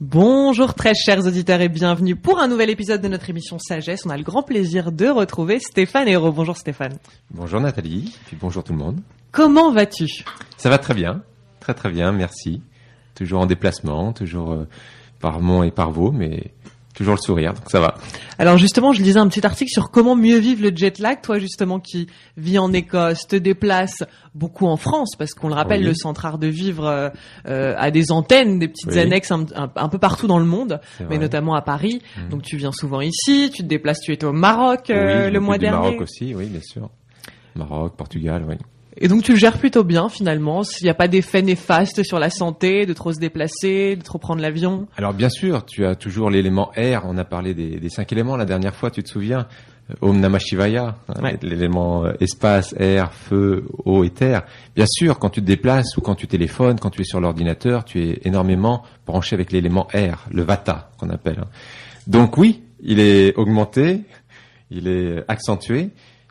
Bonjour très chers auditeurs et bienvenue pour un nouvel épisode de notre émission Sagesse. On a le grand plaisir de retrouver Stéphane Hérault. Bonjour Stéphane. Bonjour Nathalie, puis bonjour tout le monde. Comment vas-tu ? Ça va très bien, très bien, merci. Toujours en déplacement, toujours par Mont et par Vaux, mais toujours le sourire, donc ça va. Alors justement, je lisais un petit article sur comment mieux vivre le jet lag. Toi justement qui vis en Écosse, te déplaces beaucoup en France, parce qu'on le rappelle, Oui. le Centre Art de Vivre a des antennes, des petites Oui. annexes un peu partout dans le monde, C'est mais vrai. notamment à Paris. Donc tu viens souvent ici, tu te déplaces, tu étais au Maroc Oui, le mois du dernier. Maroc aussi, oui, bien sûr. Maroc, Portugal, oui. Et donc tu le gères plutôt bien finalement, s'il n'y a pas d'effet néfaste sur la santé, de trop se déplacer, de trop prendre l'avion. Alors bien sûr, tu as toujours l'élément air, on a parlé des 5 éléments la dernière fois, tu te souviens, Om Namah Shivaya, Ouais. l'élément espace, air, feu, eau et terre. Bien sûr, quand tu te déplaces ou quand tu téléphones, quand tu es sur l'ordinateur, tu es énormément branché avec l'élément air, le Vata qu'on appelle. Donc oui, il est augmenté, il est accentué,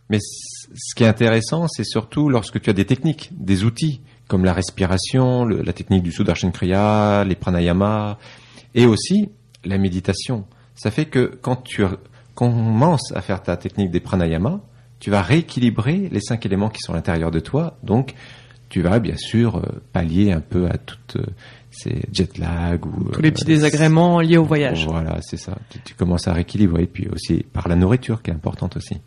mais ce qui est intéressant, c'est surtout lorsque tu as des techniques, des outils, comme la respiration, la technique du Sudarshan Kriya, les pranayama, et aussi la méditation. Ça fait que quand tu commences à faire ta technique des pranayama, tu vas rééquilibrer les 5 éléments qui sont à l'intérieur de toi, donc tu vas bien sûr pallier un peu à toutes ces jet lag ou Tous les petits désagréments liés au voyage. Voilà, c'est ça. Tu commences à rééquilibrer, et puis aussi par la nourriture qui est importante aussi.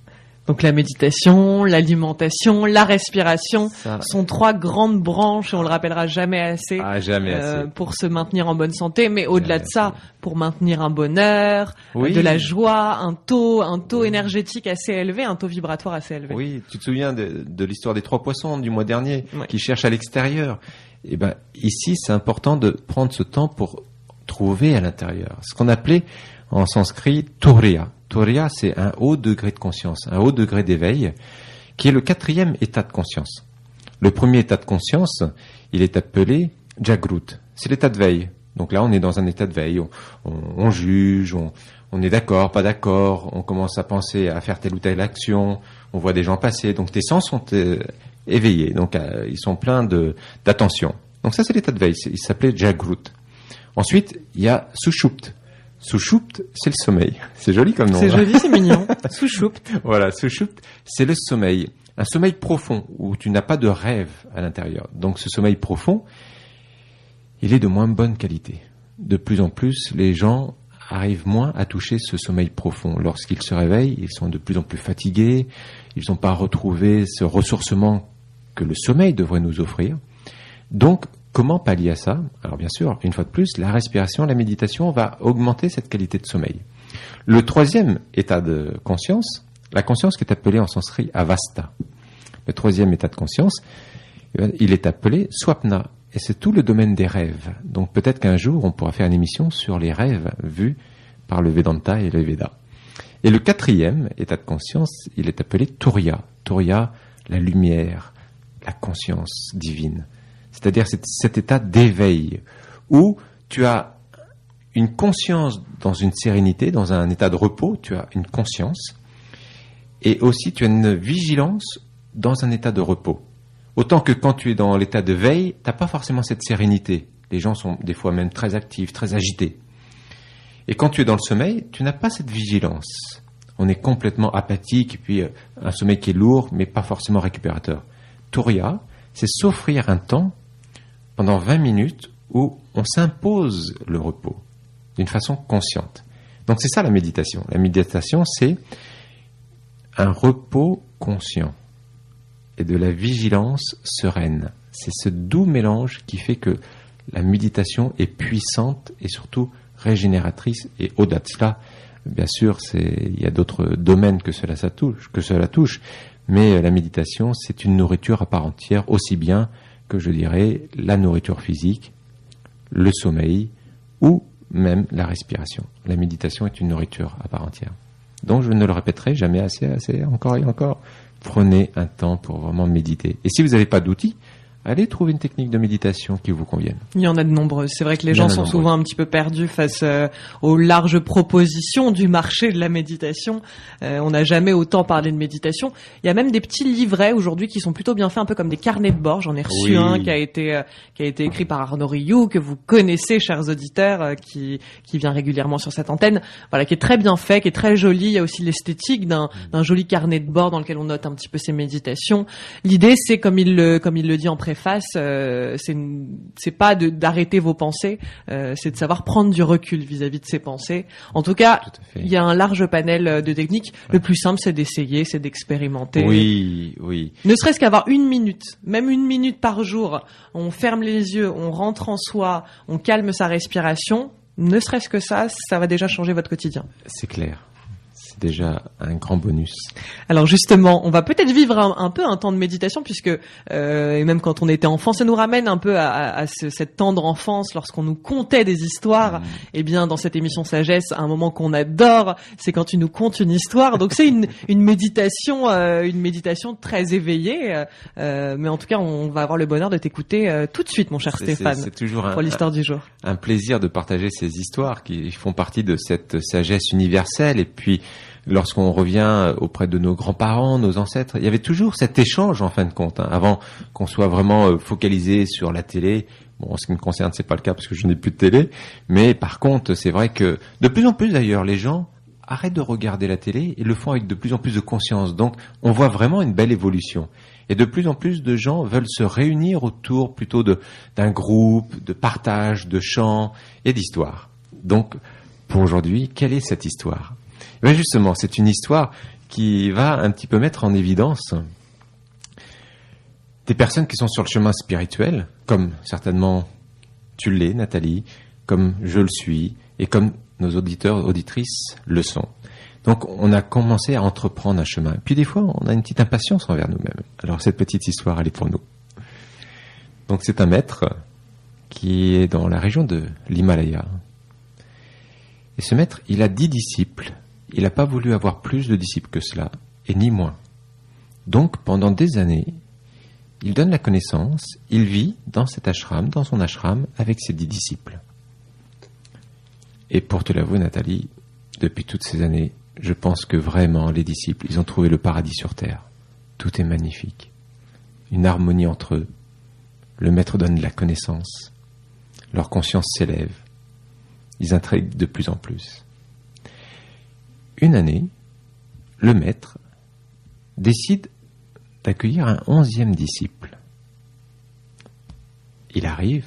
Donc la méditation, l'alimentation, la respiration Ça. sont 3 grandes branches, et on le rappellera jamais assez, Ah, jamais assez. pour se maintenir en bonne santé, mais au-delà Jamais de ça, assez. pour maintenir un bonheur, Oui. de la joie, un taux énergétique assez élevé, un taux vibratoire assez élevé. Oui, tu te souviens de l'histoire des 3 poissons du mois dernier Ouais. qui cherchent à l'extérieur. Eh ben, ici, c'est important de prendre ce temps pour trouver à l'intérieur. Ce qu'on appelait en sanskrit Turiya. Turiya, c'est un haut degré de conscience, un haut degré d'éveil, qui est le 4e état de conscience. Le premier état de conscience, il est appelé Jagrut. C'est l'état de veille. Donc là, on est dans un état de veille. On juge, on est d'accord, pas d'accord, on commence à penser à faire telle ou telle action, on voit des gens passer. Donc tes sens sont éveillés, donc ils sont pleins d'attention. Donc ça, c'est l'état de veille. Il s'appelait Jagrut. Ensuite, il y a Sushupt. Sushupt, c'est le sommeil. C'est joli comme nom. C'est hein. joli, c'est mignon. Sushupt. Voilà, Sushupt, c'est le sommeil. Un sommeil profond, où tu n'as pas de rêve à l'intérieur. Donc ce sommeil profond, il est de moins bonne qualité. De plus en plus, les gens arrivent moins à toucher ce sommeil profond. Lorsqu'ils se réveillent, ils sont de plus en plus fatigués, ils n'ont pas retrouvé ce ressourcement que le sommeil devrait nous offrir. Donc, comment pallier à ça ? Alors bien sûr, une fois de plus, la respiration, la méditation va augmenter cette qualité de sommeil. Le 3e état de conscience, la conscience qui est appelée en sanskrit avasta. Le 3e état de conscience, il est appelé swapna. Et c'est tout le domaine des rêves. Donc peut-être qu'un jour, on pourra faire une émission sur les rêves vus par le Vedanta et le Veda. Et le 4e état de conscience, il est appelé Turiya. Turiya, la lumière, la conscience divine. C'est-à-dire cet état d'éveil où tu as une conscience dans une sérénité, dans un état de repos, tu as une conscience, et aussi tu as une vigilance dans un état de repos. Autant que quand tu es dans l'état de veille, tu n'as pas forcément cette sérénité. Les gens sont des fois même très actifs, très agités. Et quand tu es dans le sommeil, tu n'as pas cette vigilance. On est complètement apathique, et puis un sommeil qui est lourd, mais pas forcément récupérateur. Turiya, c'est s'offrir un temps pendant 20 minutes où on s'impose le repos d'une façon consciente. Donc c'est ça la méditation. La méditation, c'est un repos conscient et de la vigilance sereine. C'est ce doux mélange qui fait que la méditation est puissante et surtout régénératrice. Et au-delà de cela, bien sûr, il y a d'autres domaines que cela touche, mais la méditation, c'est une nourriture à part entière, aussi bien que je dirais la nourriture physique, le sommeil ou même la respiration. La méditation est une nourriture à part entière. Donc je ne le répéterai jamais assez, encore et encore. Prenez un temps pour vraiment méditer. Et si vous n'avez pas d'outils, allez trouver une technique de méditation qui vous convienne. Il y en a de nombreuses. C'est vrai que les gens sont souvent un petit peu perdus face aux larges propositions du marché de la méditation. On n'a jamais autant parlé de méditation. Il y a même des petits livrets aujourd'hui qui sont plutôt bien faits, un peu comme des carnets de bord. J'en ai reçu un qui a été écrit par Arnaud Rioux, que vous connaissez, chers auditeurs, qui vient régulièrement sur cette antenne. Voilà, qui est très bien fait, qui est très joli. Il y a aussi l'esthétique d'un joli carnet de bord dans lequel on note un petit peu ses méditations. L'idée, c'est comme il le dit en préface, c'est pas d'arrêter vos pensées, c'est de savoir prendre du recul vis-à-vis de ses pensées. En tout cas, il y a un large panel de techniques. Le plus simple, c'est d'essayer, c'est d'expérimenter. Oui. Ne serait-ce qu'avoir une minute, même une minute par jour, on ferme les yeux, on rentre en soi, on calme sa respiration. Ne serait-ce que ça va déjà changer votre quotidien. C'est clair. C'est déjà un grand bonus. Alors justement, on va peut-être vivre un peu un temps de méditation puisque et même quand on était enfant, ça nous ramène un peu à cette tendre enfance lorsqu'on nous contait des histoires. Eh bien, dans cette émission Sagesse, un moment qu'on adore, c'est quand tu nous contes une histoire. Donc c'est une méditation très éveillée. Mais en tout cas, on va avoir le bonheur de t'écouter tout de suite, mon cher Stéphane. C'est toujours pour l'histoire du jour. Un plaisir de partager ces histoires qui font partie de cette sagesse universelle. Et puis lorsqu'on revient auprès de nos grands-parents, nos ancêtres, il y avait toujours cet échange en fin de compte, avant qu'on soit vraiment focalisé sur la télé. Bon, en ce qui me concerne, c'est pas le cas parce que je n'ai plus de télé, mais par contre, c'est vrai que de plus en plus d'ailleurs, les gens arrêtent de regarder la télé et le font avec de plus en plus de conscience. Donc, on voit vraiment une belle évolution. Et de plus en plus de gens veulent se réunir autour plutôt d'un groupe, de partage, de chants et d'histoires. Donc, pour aujourd'hui, quelle est cette histoire ? Ben justement, c'est une histoire qui va un petit peu mettre en évidence des personnes qui sont sur le chemin spirituel, comme certainement tu l'es, Nathalie, comme je le suis, et comme nos auditeurs, auditrices le sont. Donc, on a commencé à entreprendre un chemin. Puis des fois, on a une petite impatience envers nous-mêmes. Alors, cette petite histoire, elle est pour nous. Donc, c'est un maître qui est dans la région de l'Himalaya. Et ce maître, il a 10 disciples. Il n'a pas voulu avoir plus de disciples que cela, et ni moins. Donc, pendant des années, il donne la connaissance, il vit dans cet ashram, dans son ashram, avec ses 10 disciples. Et pour te l'avouer, Nathalie, depuis toutes ces années, je pense que vraiment, les disciples, ils ont trouvé le paradis sur terre. Tout est magnifique. Une harmonie entre eux. Le maître donne de la connaissance. Leur conscience s'élève. Ils intriguent de plus en plus. Une année, le maître décide d'accueillir un 11e disciple. Il arrive,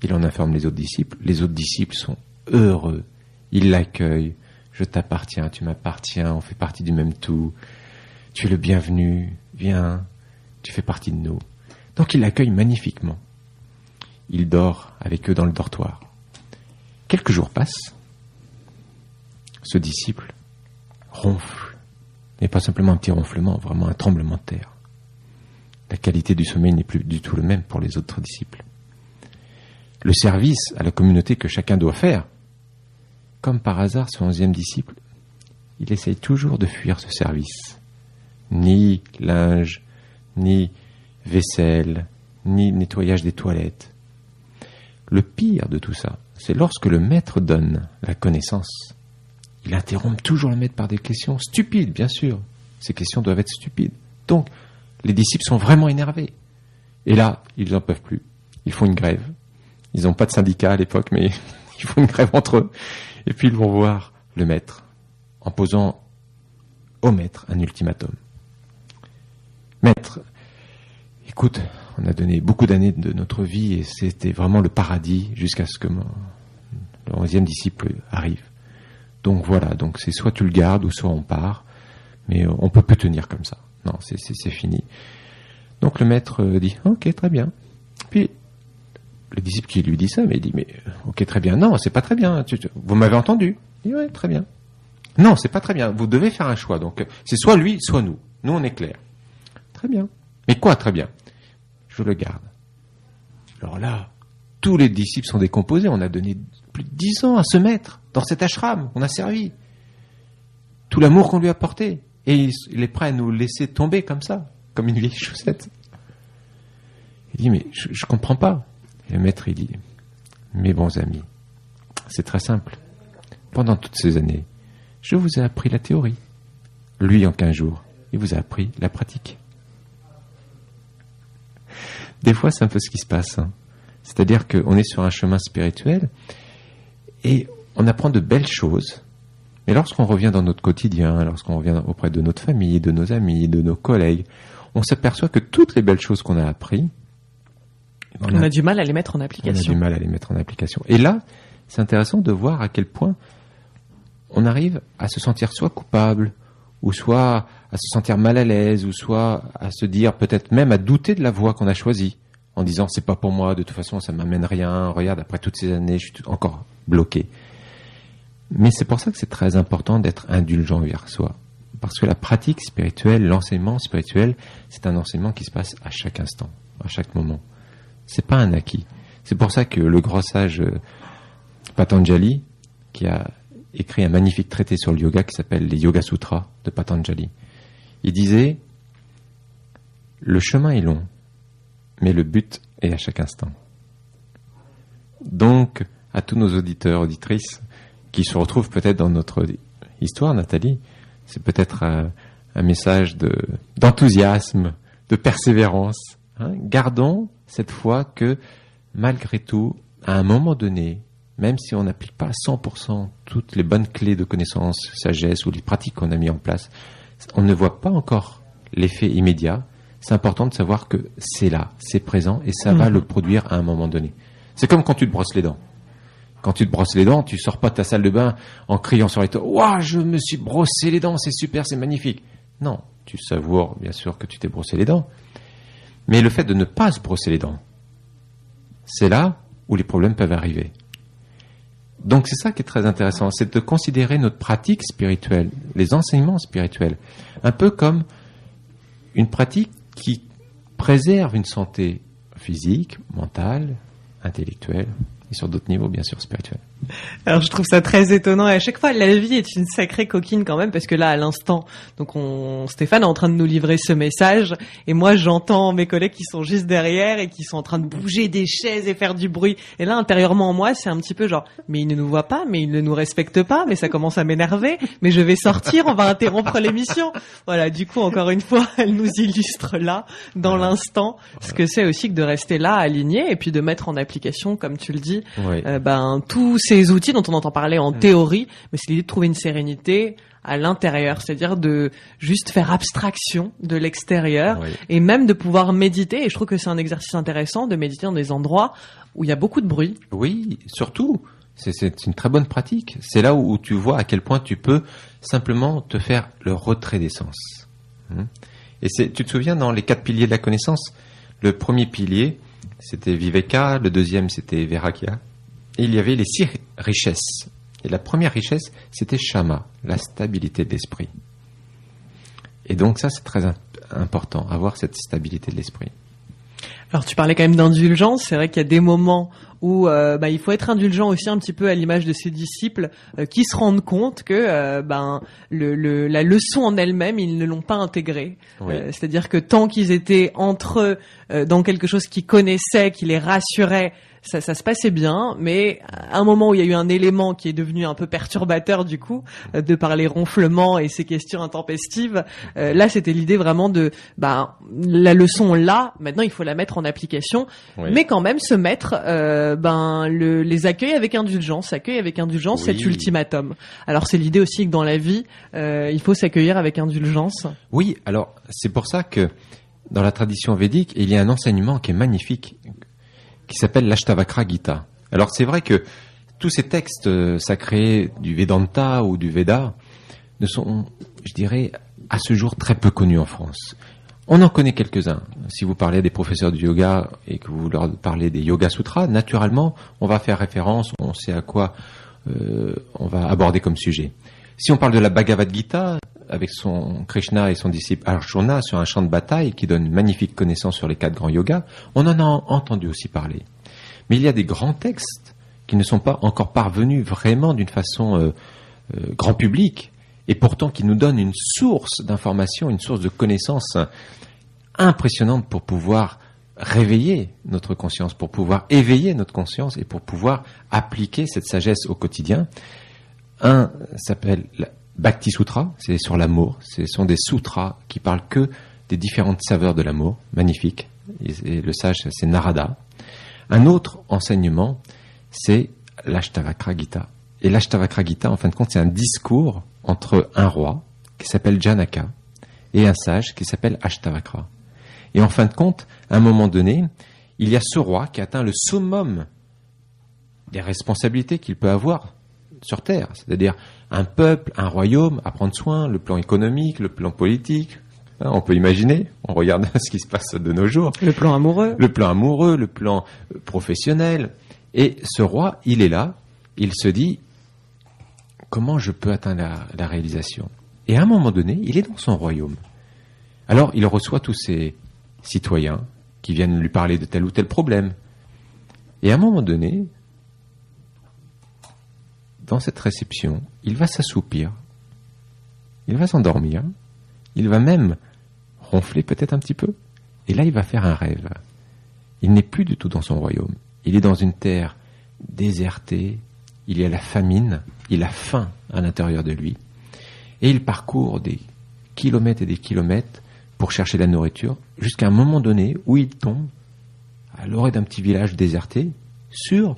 il en informe les autres disciples. Les autres disciples sont heureux. Ils l'accueillent. Je t'appartiens, tu m'appartiens, on fait partie du même tout. Tu es le bienvenu, viens, tu fais partie de nous. Donc il l'accueille magnifiquement. Il dort avec eux dans le dortoir. Quelques jours passent. Ce disciple ronfle, mais pas simplement un petit ronflement, vraiment un tremblement de terre. La qualité du sommeil n'est plus du tout le même pour les autres disciples. Le service à la communauté que chacun doit faire, comme par hasard, ce 11e disciple, il essaye toujours de fuir ce service. Ni linge, ni vaisselle, ni nettoyage des toilettes. Le pire de tout ça, c'est lorsque le maître donne la connaissance. Il interrompt toujours le maître par des questions stupides, bien sûr. Ces questions doivent être stupides. Donc, les disciples sont vraiment énervés. Et là, ils n'en peuvent plus. Ils font une grève. Ils n'ont pas de syndicat à l'époque, mais ils font une grève entre eux. Et puis, ils vont voir le maître en posant au maître un ultimatum. Maître, écoute, on a donné beaucoup d'années de notre vie et c'était vraiment le paradis jusqu'à ce que le 11e disciple arrive. Donc voilà, donc c'est soit tu le gardes ou soit on part, mais on peut plus tenir comme ça. Non, c'est fini. Donc le maître dit, ok, très bien. Puis le disciple qui lui dit ça, mais il dit, mais ok, très bien. Non, c'est pas très bien. Vous m'avez entendu? Il dit, ouais, très bien. Non, c'est pas très bien. Vous devez faire un choix. Donc c'est soit lui, soit nous. Nous, on est clair. Très bien. Mais quoi, très bien? Je le garde. Alors là, tous les disciples sont décomposés. On a donné plus de 10 ans à ce maître, dans cet ashram, on a servi. Tout l'amour qu'on lui a apporté. Et il est prêt à nous laisser tomber comme ça, comme une vieille chaussette. Il dit, mais je comprends pas. Et le maître, il dit, mes bons amis, c'est très simple. Pendant toutes ces années, je vous ai appris la théorie. Lui, en 15 jours, il vous a appris la pratique. Des fois, c'est un peu ce qui se passe. C'est-à-dire qu'on est sur un chemin spirituel et on apprend de belles choses. Mais lorsqu'on revient dans notre quotidien, lorsqu'on revient auprès de notre famille, de nos amis, de nos collègues, on s'aperçoit que toutes les belles choses qu'on a apprises, on a du mal à les mettre en application. On a du mal à les mettre en application. Et là, c'est intéressant de voir à quel point on arrive à se sentir soit coupable, ou soit à se sentir mal à l'aise, ou soit à se dire, peut-être même à douter de la voie qu'on a choisie, en disant c'est pas pour moi, de toute façon ça m'amène rien, regarde, après toutes ces années, je suis encore bloqué. Mais c'est pour ça que c'est très important d'être indulgent envers soi. Parce que la pratique spirituelle, l'enseignement spirituel, c'est un enseignement qui se passe à chaque instant, à chaque moment. C'est pas un acquis. C'est pour ça que le grand sage Patanjali, qui a écrit un magnifique traité sur le yoga qui s'appelle les Yoga Sutras de Patanjali, il disait « Le chemin est long, mais le but est à chaque instant. » Donc, à tous nos auditeurs, auditrices, qui se retrouvent peut-être dans notre histoire, Nathalie, c'est peut-être un message d'enthousiasme, de persévérance. Gardons cette foi que, malgré tout, à un moment donné, même si on n'applique pas à 100% toutes les bonnes clés de connaissance, sagesse ou les pratiques qu'on a mis en place, on ne voit pas encore l'effet immédiat. C'est important de savoir que c'est là, c'est présent et ça va le produire à un moment donné. C'est comme quand tu te brosses les dents. Quand tu te brosses les dents, tu sors pas de ta salle de bain en criant sur les toits « Ouah, je me suis brossé les dents, c'est super, c'est magnifique !» Non, tu savoures bien sûr que tu t'es brossé les dents. Mais le fait de ne pas se brosser les dents, c'est là où les problèmes peuvent arriver. Donc c'est ça qui est très intéressant, c'est de considérer notre pratique spirituelle, les enseignements spirituels, un peu comme une pratique qui préserve une santé physique, mentale, intellectuelle, et sur d'autres niveaux, bien sûr, spirituels. Alors, je trouve ça très étonnant. Et à chaque fois, la vie est une sacrée coquine quand même, parce que là, à l'instant, donc Stéphane est en train de nous livrer ce message, et moi, j'entends mes collègues qui sont juste derrière et qui sont en train de bouger des chaises et faire du bruit. Et là, intérieurement en moi, c'est un petit peu genre, mais il ne nous voit pas, mais il ne nous respecte pas, mais ça commence à m'énerver, mais je vais sortir, on va interrompre l'émission. Voilà, du coup, encore une fois, elle nous illustre là, dans l'instant, ce que c'est aussi que de rester là, aligné, et puis de mettre en application, comme tu le dis, tous ces outils dont on entend parler en théorie, mais c'est l'idée de trouver une sérénité à l'intérieur, c'est-à-dire de juste faire abstraction de l'extérieur et même de pouvoir méditer. Et je trouve que c'est un exercice intéressant de méditer dans des endroits où il y a beaucoup de bruit. Oui, surtout, c'est une très bonne pratique. C'est là où tu vois à quel point tu peux simplement te faire le retrait des sens. Et tu te souviens dans les 4 piliers de la connaissance, le premier pilier, c'était Viveka, le deuxième, c'était Vairagya. Et il y avait les 6 richesses. Et la première richesse, c'était Shama, la stabilité de l'esprit. Et donc ça, c'est très important, avoir cette stabilité de l'esprit. Alors tu parlais quand même d'indulgence, c'est vrai qu'il y a des moments où il faut être indulgent aussi un petit peu à l'image de ses disciples qui se rendent compte que la leçon en elle-même, ils ne l'ont pas intégrée. C'est-à-dire que tant qu'ils étaient entre eux dans quelque chose qu'ils connaissaient, qui les rassurait, ça se passait bien, mais à un moment où il y a eu un élément qui est devenu un peu perturbateur du coup, de par les ronflements et ces questions intempestives, là c'était l'idée vraiment de la leçon là, maintenant il faut la mettre en application, mais quand même se mettre les accueils avec indulgence, cet ultimatum. Alors c'est l'idée aussi que dans la vie, il faut s'accueillir avec indulgence. Oui, alors c'est pour ça que dans la tradition védique, il y a un enseignement qui est magnifique, qui s'appelle l'Ashtavakra Gita. Alors c'est vrai que tous ces textes sacrés du Vedanta ou du Veda ne sont, je dirais, à ce jour très peu connus en France. On en connaît quelques-uns. Si vous parlez à des professeurs de yoga et que vous leur parlez des Yoga Sutras, naturellement, on va faire référence, on sait à quoi on va aborder comme sujet. Si on parle de la Bhagavad Gita, avec son Krishna et son disciple Arjuna sur un champ de bataille qui donne une magnifique connaissance sur les 4 grands yogas, on en a entendu aussi parler. Mais il y a des grands textes qui ne sont pas encore parvenus vraiment d'une façon grand public, et pourtant qui nous donnent une source d'information, une source de connaissances impressionnante pour pouvoir réveiller notre conscience, pour pouvoir éveiller notre conscience et pour pouvoir appliquer cette sagesse au quotidien. Un s'appelle Bhakti Sutra, c'est sur l'amour. Ce sont des sutras qui parlent que des différentes saveurs de l'amour, magnifique. Et le sage, c'est Narada. Un autre enseignement, c'est l'Ashtavakra Gita. Et l'Ashtavakra Gita, en fin de compte, c'est un discours entre un roi qui s'appelle Janaka et un sage qui s'appelle Ashtavakra. Et en fin de compte, à un moment donné, il y a ce roi qui atteint le summum des responsabilités qu'il peut avoir sur Terre, c'est-à-dire un peuple, un royaume, à prendre soin, le plan économique, le plan politique. On peut imaginer, on regarde ce qui se passe de nos jours. Le plan amoureux, le plan professionnel. Et ce roi, il est là, il se dit, comment je peux atteindre la réalisation ? Et à un moment donné, il est dans son royaume. Alors, il reçoit tous ses citoyens qui viennent lui parler de tel ou tel problème. Et à un moment donné, dans cette réception, il va s'assoupir, il va s'endormir, il va même ronfler peut-être un petit peu, et là il va faire un rêve. Il n'est plus du tout dans son royaume, il est dans une terre désertée, il y a la famine, il a faim à l'intérieur de lui, et il parcourt des kilomètres et des kilomètres pour chercher la nourriture, jusqu'à un moment donné où il tombe à l'orée d'un petit village déserté, sur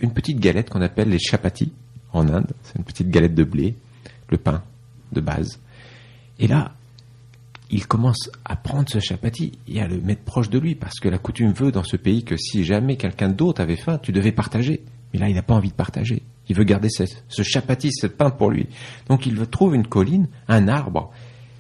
une petite galette qu'on appelle les chapatis en Inde. C'est une petite galette de blé, le pain de base. Et là, il commence à prendre ce chapati et à le mettre proche de lui, parce que la coutume veut dans ce pays que si jamais quelqu'un d'autre avait faim, tu devais partager. Mais là, il n'a pas envie de partager. Il veut garder ce chapati, ce pain pour lui. Donc il trouve une colline, un arbre,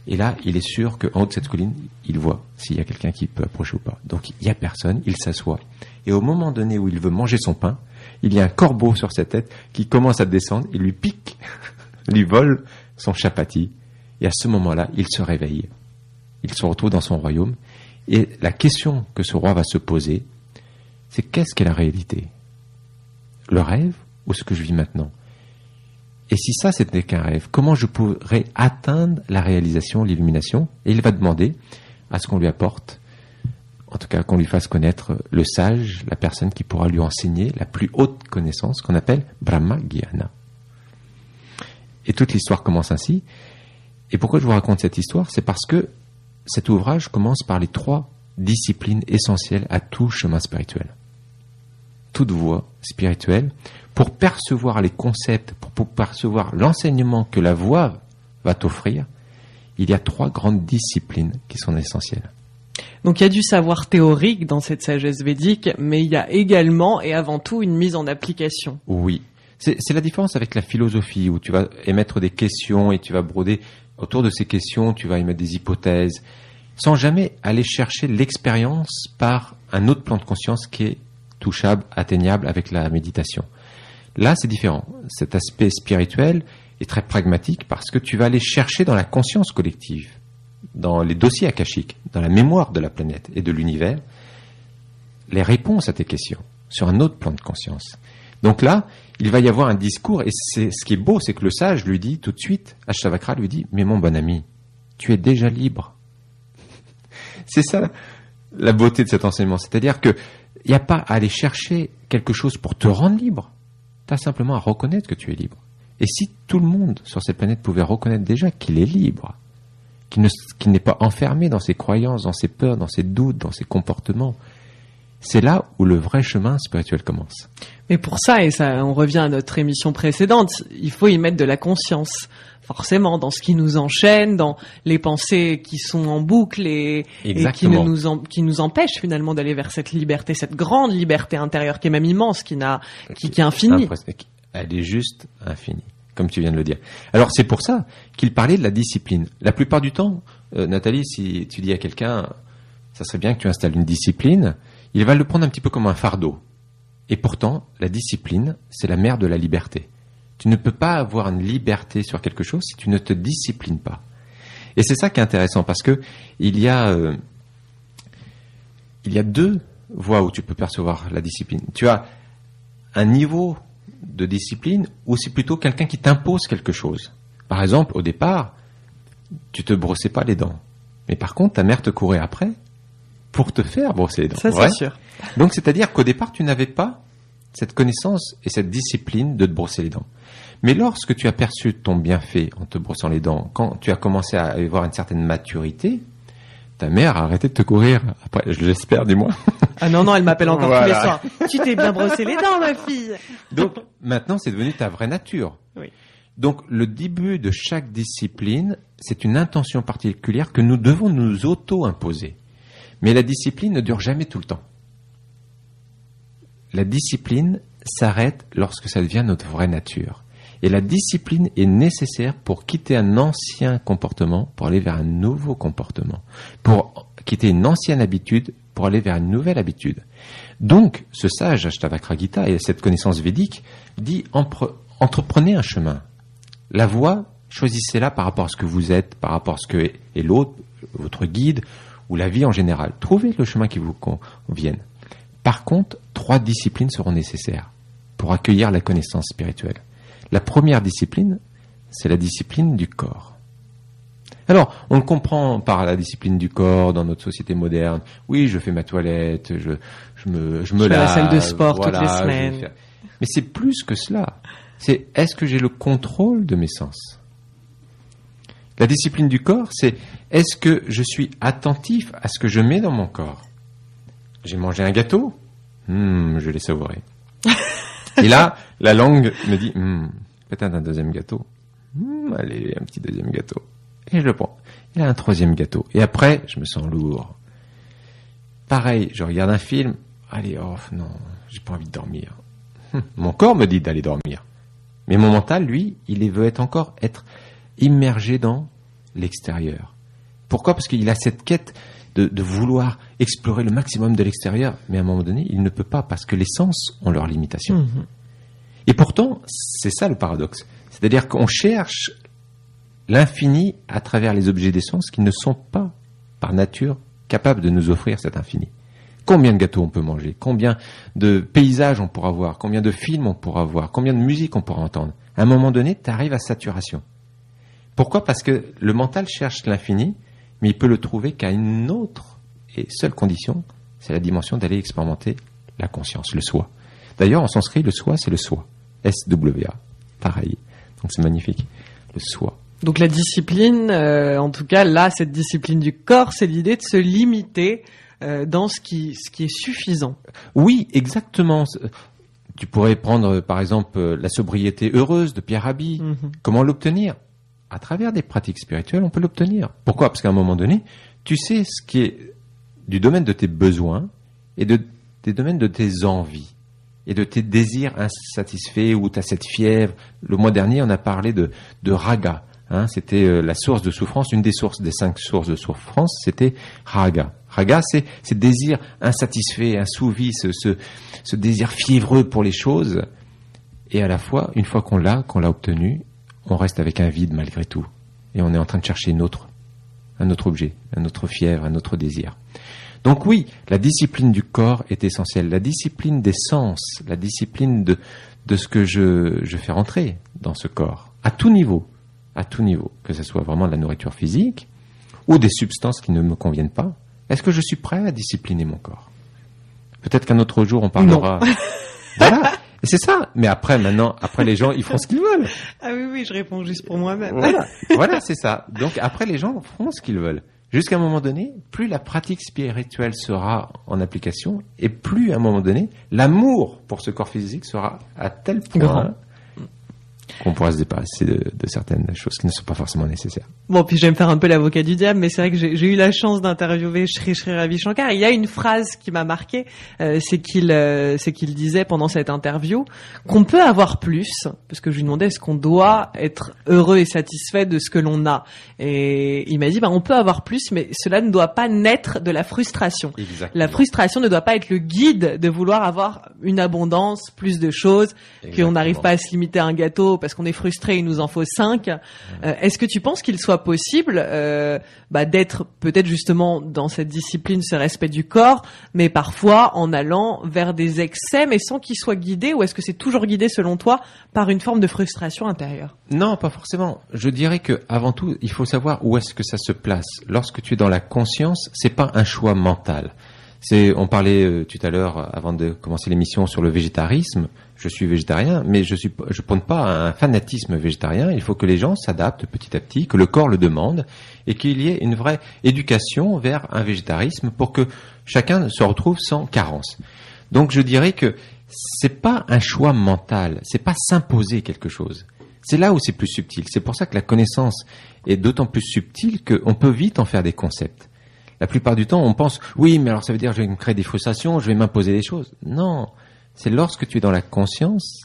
et là, il est sûr qu'en haut de cette colline, il voit s'il y a quelqu'un qui peut approcher ou pas. Donc il n'y a personne, il s'assoit. Et au moment donné où il veut manger son pain, il y a un corbeau sur sa tête qui commence à descendre, il lui pique, lui vole son chapati. Et à ce moment-là, il se réveille. Il se retrouve dans son royaume. Et la question que ce roi va se poser, c'est qu'est-ce qu'est la réalité ? Le rêve ou ce que je vis maintenant ? Et si ça, c'était qu'un rêve, comment je pourrais atteindre la réalisation, l'illumination ? Et il va demander à ce qu'on lui apporte, en tout cas qu'on lui fasse connaître le sage, la personne qui pourra lui enseigner la plus haute connaissance, qu'on appelle Brahma Gyana. Et toute l'histoire commence ainsi. Et pourquoi je vous raconte cette histoire ? C'est parce que cet ouvrage commence par les 3 disciplines essentielles à tout chemin spirituel. Toute voie spirituelle, pour percevoir les concepts, pour percevoir l'enseignement que la voie va t'offrir, il y a 3 grandes disciplines qui sont essentielles. Donc il y a du savoir théorique dans cette sagesse védique, mais il y a également et avant tout une mise en application. Oui, c'est la différence avec la philosophie, où tu vas émettre des questions et tu vas broder autour de ces questions, tu vas émettre des hypothèses, sans jamais aller chercher l'expérience par un autre plan de conscience qui est touchable, atteignable avec la méditation. Là, c'est différent. Cet aspect spirituel est très pragmatique parce que tu vas aller chercher dans la conscience collective, dans les dossiers akashiques, dans la mémoire de la planète et de l'univers, les réponses à tes questions sur un autre plan de conscience. Donc là, il va y avoir un discours, et ce qui est beau, c'est que le sage lui dit tout de suite, Ashtavakra lui dit, mais mon bon ami, tu es déjà libre. C'est ça la beauté de cet enseignement, c'est-à-dire que il n'y a pas à aller chercher quelque chose pour te rendre libre. Tu as simplement à reconnaître que tu es libre. Et si tout le monde sur cette planète pouvait reconnaître déjà qu'il est libre, qu'il n'est pas enfermé dans ses croyances, dans ses peurs, dans ses doutes, dans ses comportements, c'est là où le vrai chemin spirituel commence. Mais pour ça, et ça, on revient à notre émission précédente, il faut y mettre de la conscience. Forcément, dans ce qui nous enchaîne, dans les pensées qui sont en boucle et qui nous empêchent finalement d'aller vers cette liberté, cette grande liberté intérieure qui est même immense, qui est infinie. Elle est juste infinie, comme tu viens de le dire. Alors c'est pour ça qu'il parlait de la discipline. La plupart du temps, Nathalie, si tu dis à quelqu'un, ça serait bien que tu installes une discipline, il va le prendre un petit peu comme un fardeau. Et pourtant, la discipline, c'est la mère de la liberté. Tu ne peux pas avoir une liberté sur quelque chose si tu ne te disciplines pas. Et c'est ça qui est intéressant, parce que il y a 2 voies où tu peux percevoir la discipline. Tu as un niveau de discipline où c'est plutôt quelqu'un qui t'impose quelque chose. Par exemple, au départ, tu te brossais pas les dents. Mais par contre, ta mère te courait après pour te faire brosser les dents. Ça, c'est sûr. Donc, c'est-à-dire qu'au départ, tu n'avais pas cette connaissance et cette discipline de te brosser les dents. Mais lorsque tu as perçu ton bienfait en te brossant les dents, quand tu as commencé à avoir une certaine maturité, ta mère a arrêté de te courir. Après, je l'espère, dis-moi. Ah non, elle m'appelle encore tous les soirs. Tu t'es bien brossé les dents, ma fille. Donc, maintenant, c'est devenu ta vraie nature. Oui. Donc, le début de chaque discipline, c'est une intention particulière que nous devons nous auto-imposer. Mais la discipline ne dure jamais tout le temps. La discipline s'arrête lorsque ça devient notre vraie nature. Et la discipline est nécessaire pour quitter un ancien comportement, pour aller vers un nouveau comportement, pour quitter une ancienne habitude, pour aller vers une nouvelle habitude. Donc, ce sage Ashtavakra Gita et cette connaissance védique dit entreprenez un chemin. La voie, choisissez-la par rapport à ce que vous êtes, par rapport à ce que est l'autre, votre guide, ou la vie en général. Trouvez le chemin qui vous convienne. Par contre, 3 disciplines seront nécessaires pour accueillir la connaissance spirituelle. La première discipline, c'est la discipline du corps. Alors, on le comprend par la discipline du corps dans notre société moderne. Oui, je fais ma toilette, je me lave. Je fais la salle de sport toutes les semaines. Mais c'est plus que cela. C'est est-ce que j'ai le contrôle de mes sens ? La discipline du corps, c'est est-ce que je suis attentif à ce que je mets dans mon corps ? J'ai mangé un gâteau ? Je l'ai savouré. Et là, la langue me dit, peut-être un deuxième gâteau. Allez, un petit deuxième gâteau. Et je le prends. Il y a un troisième gâteau. Et après, je me sens lourd. Pareil, je regarde un film. Allez, non, j'ai pas envie de dormir. Mon corps me dit d'aller dormir. Mais mon mental, lui, veut être immergé dans l'extérieur. Pourquoi ? Parce qu'il a cette quête de vouloir explorer le maximum de l'extérieur, mais à un moment donné, il ne peut pas parce que les sens ont leurs limitations. Et pourtant, c'est ça le paradoxe. C'est-à-dire qu'on cherche l'infini à travers les objets des sens qui ne sont pas, par nature, capables de nous offrir cet infini. Combien de gâteaux on peut manger ? Combien de paysages on pourra voir ? Combien de films on pourra voir ? Combien de musique on pourra entendre ? À un moment donné, tu arrives à saturation. Pourquoi ? Parce que le mental cherche l'infini, mais il peut le trouver qu'à une autre et seule condition, c'est la dimension d'aller expérimenter la conscience, le soi. D'ailleurs, en sanskrit, le soi, c'est le soi. S-W-A. Pareil. Donc c'est magnifique. Le soi. Donc la discipline, en tout cas là, cette discipline du corps, c'est l'idée de se limiter dans ce qui est suffisant. Oui, exactement. Tu pourrais prendre par exemple la sobriété heureuse de Pierre Rabhi. Comment l'obtenir ? À travers des pratiques spirituelles, on peut l'obtenir. Pourquoi ? Parce qu'à un moment donné, tu sais ce qui est du domaine de tes besoins et des domaines de tes envies et de tes désirs insatisfaits où tu as cette fièvre. Le mois dernier, on a parlé de raga. C'était la source de souffrance, une des 5 sources de souffrance, c'était raga. Raga, c'est ces désirs insatisfaits, insouvis, ce désir fiévreux pour les choses. Et à la fois, une fois qu'on l'a obtenu, on reste avec un vide malgré tout. Et on est en train de chercher un autre objet, un autre fièvre, un autre désir. Donc oui, la discipline du corps est essentielle. La discipline des sens, la discipline de ce que je fais rentrer dans ce corps, à tout niveau, que ce soit vraiment de la nourriture physique ou des substances qui ne me conviennent pas. Est-ce que je suis prêt à discipliner mon corps ? Peut-être qu'un autre jour, on parlera... Voilà. Et c'est ça. Mais après, les gens, ils feront ce qu'ils veulent. Ah oui, je réponds juste pour moi-même. Voilà, c'est ça. Donc après, les gens feront ce qu'ils veulent. Jusqu'à un moment donné, plus la pratique spirituelle sera en application, et plus à un moment donné, l'amour pour ce corps physique sera à tel point qu'on pourra se débarrasser de certaines choses qui ne sont pas forcément nécessaires. Bon, puis je vais me faire un peu l'avocat du diable, mais c'est vrai que j'ai eu la chance d'interviewer Sri Ravi Shankar. Il y a une phrase qui m'a marqué, c'est qu'il disait pendant cette interview qu'on peut avoir plus, parce que je lui demandais est-ce qu'on doit être heureux et satisfait de ce que l'on a. Et il m'a dit on peut avoir plus, mais cela ne doit pas naître de la frustration. Exactement. La frustration ne doit pas être le guide de vouloir avoir une abondance, plus de choses, qu'on n'arrive pas à se limiter à un gâteau parce qu'on est frustré, il nous en faut 5. Est-ce que tu penses qu'il soit possible d'être peut-être justement dans cette discipline, ce respect du corps, mais parfois en allant vers des excès, mais sans qu'il soit guidé, ou est-ce que c'est toujours guidé selon toi par une forme de frustration intérieure? Non, pas forcément. Je dirais que avant tout, il faut savoir où est-ce que ça se place. Lorsque tu es dans la conscience, c'est pas un choix mental. On parlait tout à l'heure, avant de commencer l'émission, sur le végétarisme. Je suis végétarien, mais je prône pas un fanatisme végétarien. Il faut que les gens s'adaptent petit à petit, que le corps le demande, et qu'il y ait une vraie éducation vers un végétarisme pour que chacun se retrouve sans carence. Donc je dirais que c'est pas un choix mental, c'est pas s'imposer quelque chose. C'est là où c'est plus subtil. C'est pour ça que la connaissance est d'autant plus subtile qu'on peut vite en faire des concepts. La plupart du temps, on pense, oui, mais alors ça veut dire que je vais me créer des frustrations, je vais m'imposer des choses. Non, c'est lorsque tu es dans la conscience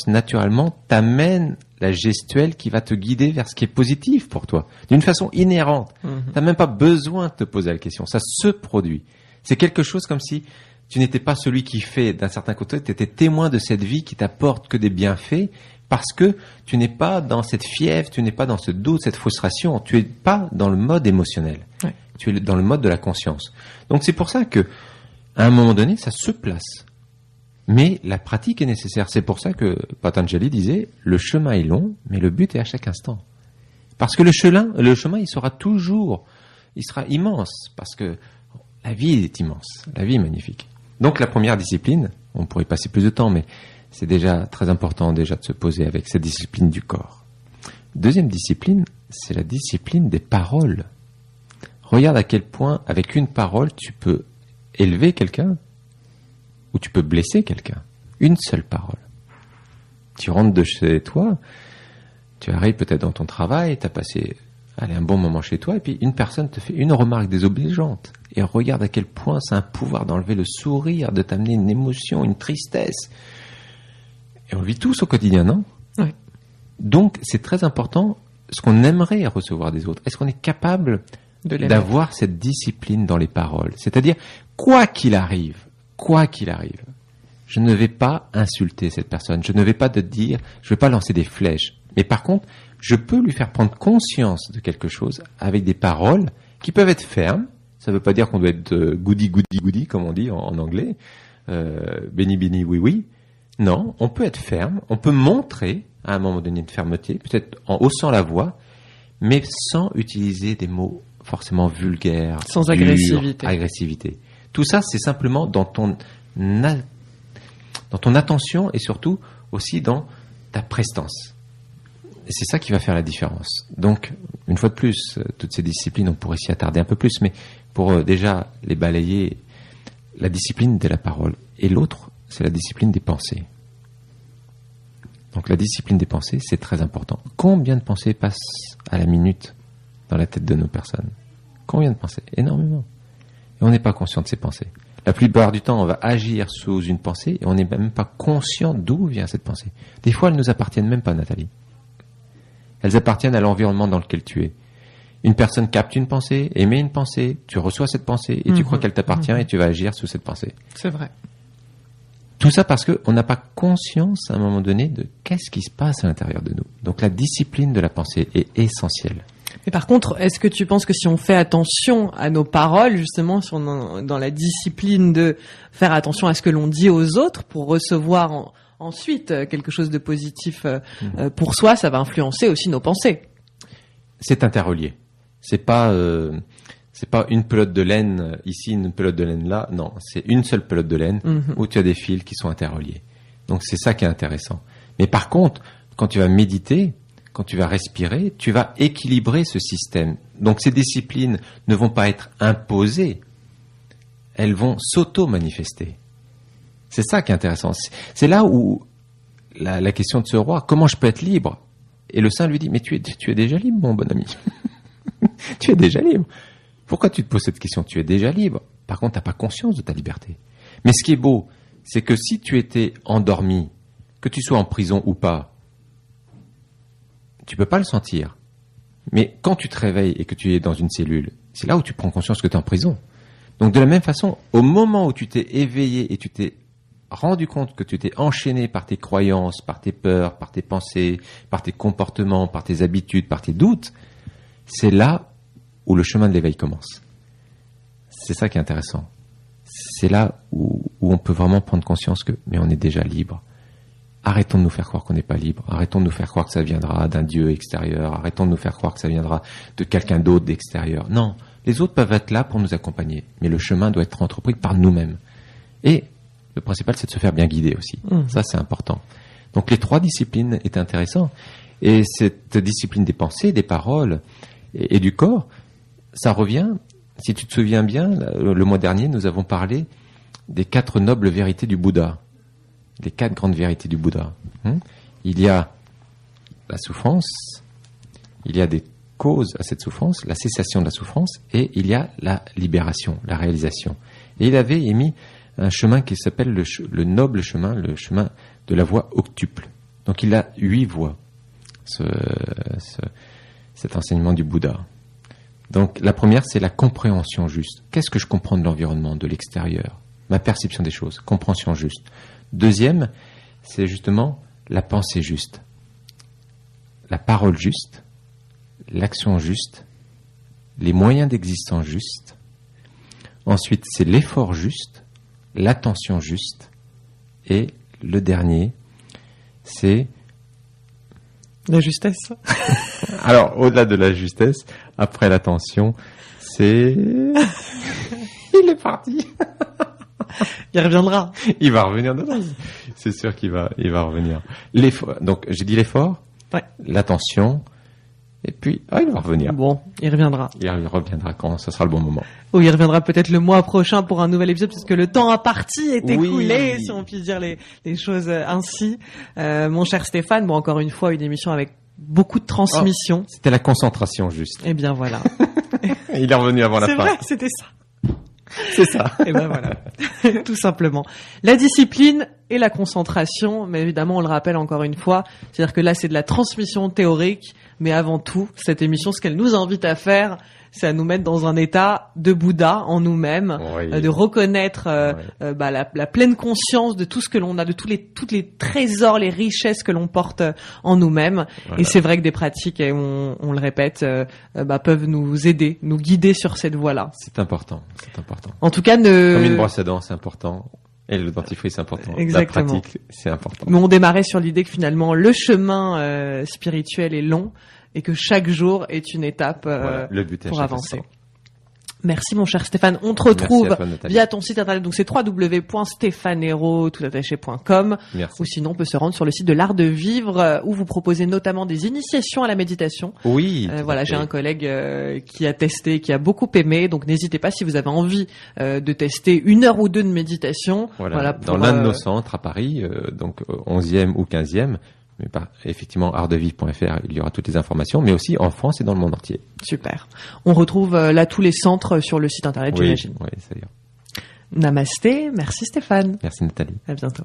naturellement t'amène la gestuelle qui va te guider vers ce qui est positif pour toi, d'une façon inhérente. T'as même pas besoin de te poser la question, ça se produit. C'est quelque chose comme si tu n'étais pas celui qui fait d'un certain côté, tu étais témoin de cette vie qui t'apporte que des bienfaits, parce que tu n'es pas dans cette fièvre, tu n'es pas dans ce doute, cette frustration, tu n'es pas dans le mode émotionnel. Ouais. Tu es dans le mode de la conscience. Donc c'est pour ça que, à un moment donné, ça se place. Mais la pratique est nécessaire. C'est pour ça que Patanjali disait, le chemin est long, mais le but est à chaque instant. Parce que le chemin, il sera immense, parce que la vie est immense, la vie est magnifique. Donc la première discipline, on pourrait passer plus de temps, mais c'est déjà très important déjà de se poser avec cette discipline du corps. Deuxième discipline, c'est la discipline des paroles. Regarde à quel point, avec une parole, tu peux élever quelqu'un ou tu peux blesser quelqu'un. Une seule parole. Tu rentres de chez toi, tu arrives peut-être dans ton travail, tu as passé un bon moment chez toi, et puis une personne te fait une remarque désobligeante. Et regarde à quel point c'est un pouvoir d'enlever le sourire, de t'amener une émotion, une tristesse. Et on le vit tous au quotidien, non ? Oui. Donc, c'est très important ce qu'on aimerait recevoir des autres. Est-ce qu'on est capable d'avoir cette discipline dans les paroles ? C'est-à-dire, quoi qu'il arrive, je ne vais pas insulter cette personne. Je ne vais pas te dire, je ne vais pas lancer des flèches. Mais par contre, je peux lui faire prendre conscience de quelque chose avec des paroles qui peuvent être fermes. Ça ne veut pas dire qu'on doit être goody, comme on dit en anglais. Béni, oui. Non, on peut être ferme, on peut montrer à un moment donné une fermeté, peut-être en haussant la voix, mais sans utiliser des mots forcément vulgaires. Sans agressivité. Tout ça, c'est simplement dans ton attention et surtout aussi dans ta prestance. Et c'est ça qui va faire la différence. Donc, une fois de plus, toutes ces disciplines, on pourrait s'y attarder un peu plus, mais pour déjà les balayer, la discipline de la parole. Et l'autre, c'est la discipline des pensées. Donc la discipline des pensées, c'est très important. Combien de pensées passent à la minute dans la tête de nos personnes ? Combien de pensées ? Énormément. Et on n'est pas conscient de ces pensées. La plupart du temps, on va agir sous une pensée et on n'est même pas conscient d'où vient cette pensée. Des fois, elles ne nous appartiennent même pas, Nathalie. Elles appartiennent à l'environnement dans lequel tu es. Une personne capte une pensée, émet une pensée, tu reçois cette pensée et tu crois qu'elle t'appartient et tu vas agir sous cette pensée. C'est vrai. Tout ça parce qu'on n'a pas conscience à un moment donné de qu'est-ce qui se passe à l'intérieur de nous. Donc la discipline de la pensée est essentielle. Mais par contre, est-ce que tu penses que si on fait attention à nos paroles, justement, si on est dans la discipline de faire attention à ce que l'on dit aux autres pour recevoir ensuite quelque chose de positif pour soi, ça va influencer aussi nos pensées? C'est interrelié. C'est pas une pelote de laine ici, une pelote de laine là. Non, c'est une seule pelote de laine où tu as des fils qui sont interreliés. Donc c'est ça qui est intéressant. Mais par contre, quand tu vas méditer, quand tu vas respirer, tu vas équilibrer ce système. Donc ces disciplines ne vont pas être imposées, elles vont s'auto-manifester. C'est ça qui est intéressant. C'est là où la question de ce roi, comment je peux être libre ? Et le saint lui dit, mais tu es déjà libre, mon bon ami. Tu es déjà libre. Pourquoi tu te poses cette question ? Tu es déjà libre. Par contre, tu n'as pas conscience de ta liberté. Mais ce qui est beau, c'est que si tu étais endormi, que tu sois en prison ou pas, tu peux pas le sentir. Mais quand tu te réveilles et que tu es dans une cellule, c'est là où tu prends conscience que tu es en prison. Donc de la même façon, au moment où tu t'es éveillé et tu t'es rendu compte que tu t'es enchaîné par tes croyances, par tes peurs, par tes pensées, par tes comportements, par tes habitudes, par tes doutes, c'est là où le chemin de l'éveil commence. C'est ça qui est intéressant. C'est là où on peut vraiment prendre conscience mais on est déjà libre. Arrêtons de nous faire croire qu'on n'est pas libre. Arrêtons de nous faire croire que ça viendra d'un Dieu extérieur. Arrêtons de nous faire croire que ça viendra de quelqu'un d'autre d'extérieur. Non, les autres peuvent être là pour nous accompagner, mais le chemin doit être entrepris par nous-mêmes. Et le principal, c'est de se faire bien guider aussi. Ça, c'est important. Donc, les 3 disciplines étaient intéressantes. Et cette discipline des pensées, des paroles et du corps, ça revient, si tu te souviens bien, le mois dernier, nous avons parlé des 4 nobles vérités du Bouddha. Les 4 grandes vérités du Bouddha. Il y a la souffrance, il y a des causes à cette souffrance, la cessation de la souffrance, et il y a la libération, la réalisation. Et il avait émis un chemin qui s'appelle le noble chemin, le chemin de la voie octuple. Donc il a 8 voies, cet enseignement du Bouddha. Donc la première, c'est la compréhension juste. Qu'est-ce que je comprends de l'environnement, de l'extérieur? Ma perception des choses, compréhension juste. Deuxième, c'est justement la pensée juste, la parole juste, l'action juste, les moyens d'existence justes. Ensuite, c'est l'effort juste, l'attention juste. Et le dernier, c'est... la justesse. Alors, au-delà de la justesse, après l'attention, c'est... Il est parti. Il reviendra. Il va revenir dedans. C'est sûr qu'il va revenir. L'effort. Donc, j'ai dit l'effort, l'attention, et puis, il va revenir. Bon, il reviendra. Il reviendra quand ce sera le bon moment. Ou il reviendra peut-être le mois prochain pour un nouvel épisode, puisque le temps imparti est écoulé, si on peut dire les choses ainsi. Mon cher Stéphane, bon, encore une fois, une émission avec beaucoup de transmission. Oh, c'était la concentration juste. Eh bien, voilà. Il est revenu avant la fin. C'est vrai, c'était ça. C'est ça. Et ben voilà, tout simplement. La discipline et la concentration, mais évidemment, on le rappelle encore une fois, c'est-à-dire que là, c'est de la transmission théorique, mais avant tout, cette émission, ce qu'elle nous invite à faire, c'est à nous mettre dans un état de Bouddha en nous-mêmes, de reconnaître la pleine conscience de tout ce que l'on a, de tous les trésors, les richesses que l'on porte en nous-mêmes. Voilà. Et c'est vrai que des pratiques, et on le répète, peuvent nous aider, nous guider sur cette voie-là. C'est important. En tout cas, comme une brosse à dents, c'est important. Et le dentifrice, c'est important. Exactement. La pratique, c'est important. Mais on démarrait sur l'idée que finalement, le chemin spirituel est long et que chaque jour est une étape le but pour avancer. Merci mon cher Stéphane. On te retrouve via ton site internet, donc c'est www.stéphanero.com. Ou sinon on peut se rendre sur le site de l'Art de Vivre où vous proposez notamment des initiations à la méditation. Oui. J'ai un collègue qui a testé, qui a beaucoup aimé, donc n'hésitez pas si vous avez envie de tester 1 heure ou 2 de méditation. Dans l'un de nos centres à Paris, donc 11e ou 15e. Mais effectivement, artdevivre.fr, il y aura toutes les informations, mais aussi en France et dans le monde entier. Super. On retrouve là tous les centres sur le site internet, j'imagine. Oui, ça y est. Namasté. Merci Stéphane. Merci Nathalie. À bientôt.